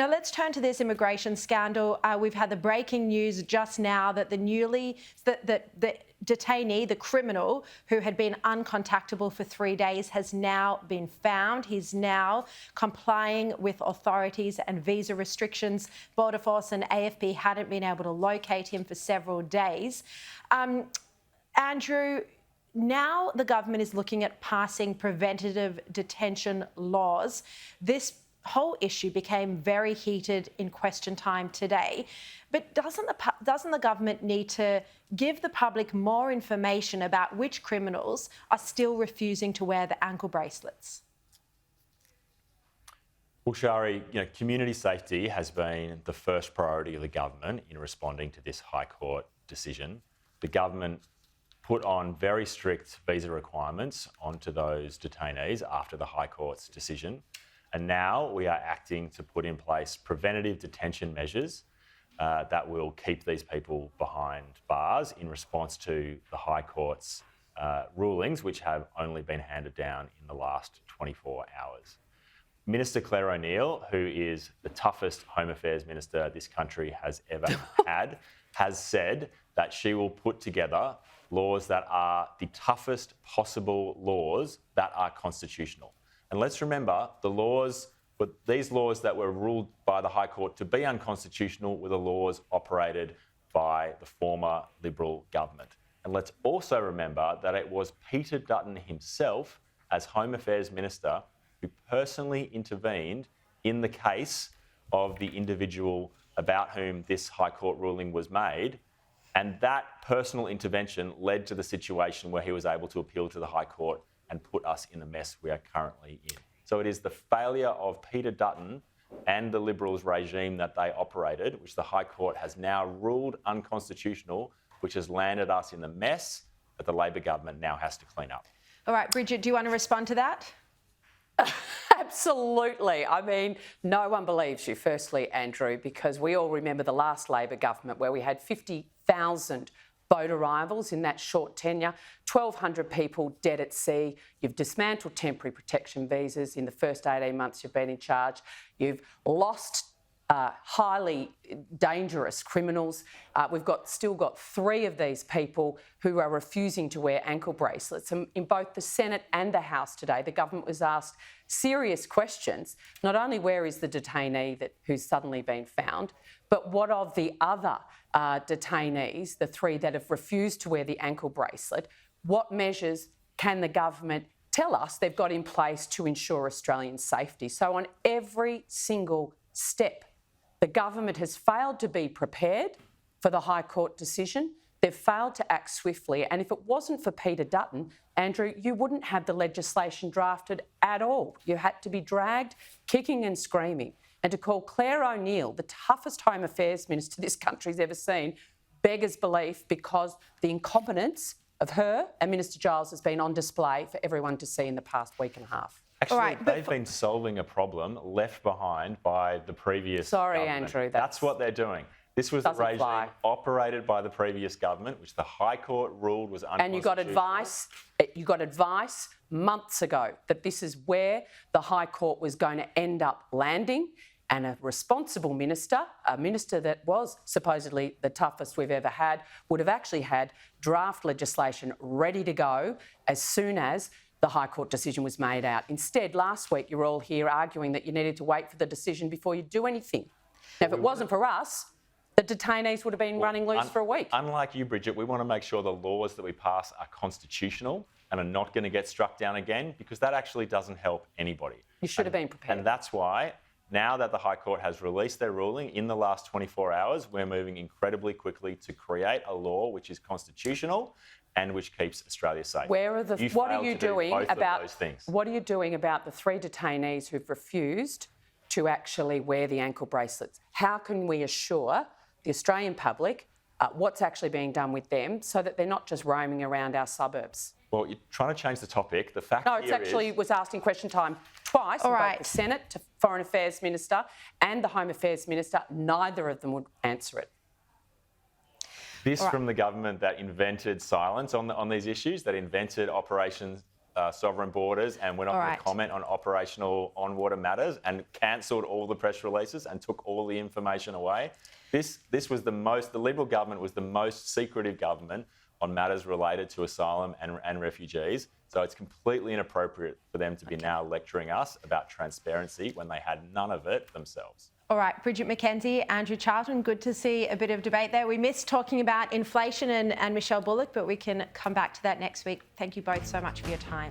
Now let's turn to this immigration scandal. We've had the breaking news just now that the detainee, the criminal who had been uncontactable for 3 days, has now been found. He's now complying with authorities and visa restrictions. Border Force and AFP hadn't been able to locate him for several days. Andrew, now the government is looking at passing preventative detention laws. This whole issue became very heated in question time today. But doesn't the government need to give the public more information about which criminals are still refusing to wear the ankle bracelets? Well, Sharri, community safety has been the first priority of the government in responding to this High Court decision. The government put on very strict visa requirements onto those detainees after the High Court's decision. And now we are acting to put in place preventative detention measures that will keep these people behind bars in response to the High Court's rulings, which have only been handed down in the last 24 hours. Minister Clare O'Neil, who is the toughest Home Affairs Minister this country has ever had, has said that she will put together laws that are the toughest possible laws that are constitutional. And let's remember, these laws that were ruled by the High Court to be unconstitutional were the laws operated by the former Liberal government. And let's also remember that it was Peter Dutton himself, as Home Affairs Minister, who personally intervened in the case of the individual about whom this High Court ruling was made. And that personal intervention led to the situation where he was able to appeal to the High Court and put us in the mess we are currently in. So it is the failure of Peter Dutton and the Liberals regime that they operated, which the High Court has now ruled unconstitutional, which has landed us in the mess that the Labor government now has to clean up. All right, Bridget, do you want to respond to that? Absolutely. I mean, no one believes you, firstly, Andrew, because we all remember the last Labor government where we had 50,000 boat arrivals in that short tenure, 1,200 people dead at sea. You've dismantled temporary protection visas in the first 18 months you've been in charge. You've lost highly dangerous criminals. We've still got 3 of these people who are refusing to wear ankle bracelets. And in both the Senate and the House today, the government was asked serious questions, not only where is the detainee who's suddenly been found, but what of the other detainees, the 3 that have refused to wear the ankle bracelet? What measures can the government tell us they've got in place to ensure Australian safety? So on every single step, the government has failed to be prepared for the High Court decision. They've failed to act swiftly. And if it wasn't for Peter Dutton, Andrew, you wouldn't have the legislation drafted at all. You had to be dragged kicking and screaming. And to call Clare O'Neil the toughest Home Affairs Minister this country's ever seen beggars belief, because the incompetence of her and Minister Giles has been on display for everyone to see in the past week and a half. Actually, they've been solving a problem left behind by the previous government. Andrew. That's what they're doing. This was the regime operated by the previous government, which the High Court ruled was unconstitutional. And you got advice months ago that this is where the High Court was going to end up landing. And a responsible minister, a minister that was supposedly the toughest we've ever had, would have actually had draft legislation ready to go as soon as the High Court decision was made out. Instead, last week you were all here arguing that you needed to wait for the decision before you do anything. Now, if it wasn't for us, the detainees would have been running loose for a week. Unlike you, Bridget, we want to make sure the laws that we pass are constitutional and are not going to get struck down again, because that actually doesn't help anybody. You should have been prepared. And that's why, now that the High Court has released their ruling in the last 24 hours, we're moving incredibly quickly to create a law which is constitutional and which keeps Australia safe. What are you doing about the 3 detainees who've refused to actually wear the ankle bracelets? How can we assure the Australian public what's actually being done with them so that they're not just roaming around our suburbs? Well, you're trying to change the topic. The fact was asked in question time twice in both the Senate to Foreign Affairs Minister and the Home Affairs Minister. Neither of them would answer it. From the government that invented silence on these issues, that invented Operation sovereign borders, and we're not going to comment on operational on-water matters, and cancelled all the press releases and took all the information away. This was the Liberal government was the most secretive government on matters related to asylum and refugees. So it's completely inappropriate for them to be now lecturing us about transparency when they had none of it themselves. All right, Bridget McKenzie, Andrew Charlton, good to see a bit of debate there. We missed talking about inflation and Michelle Bullock, but we can come back to that next week. Thank you both so much for your time.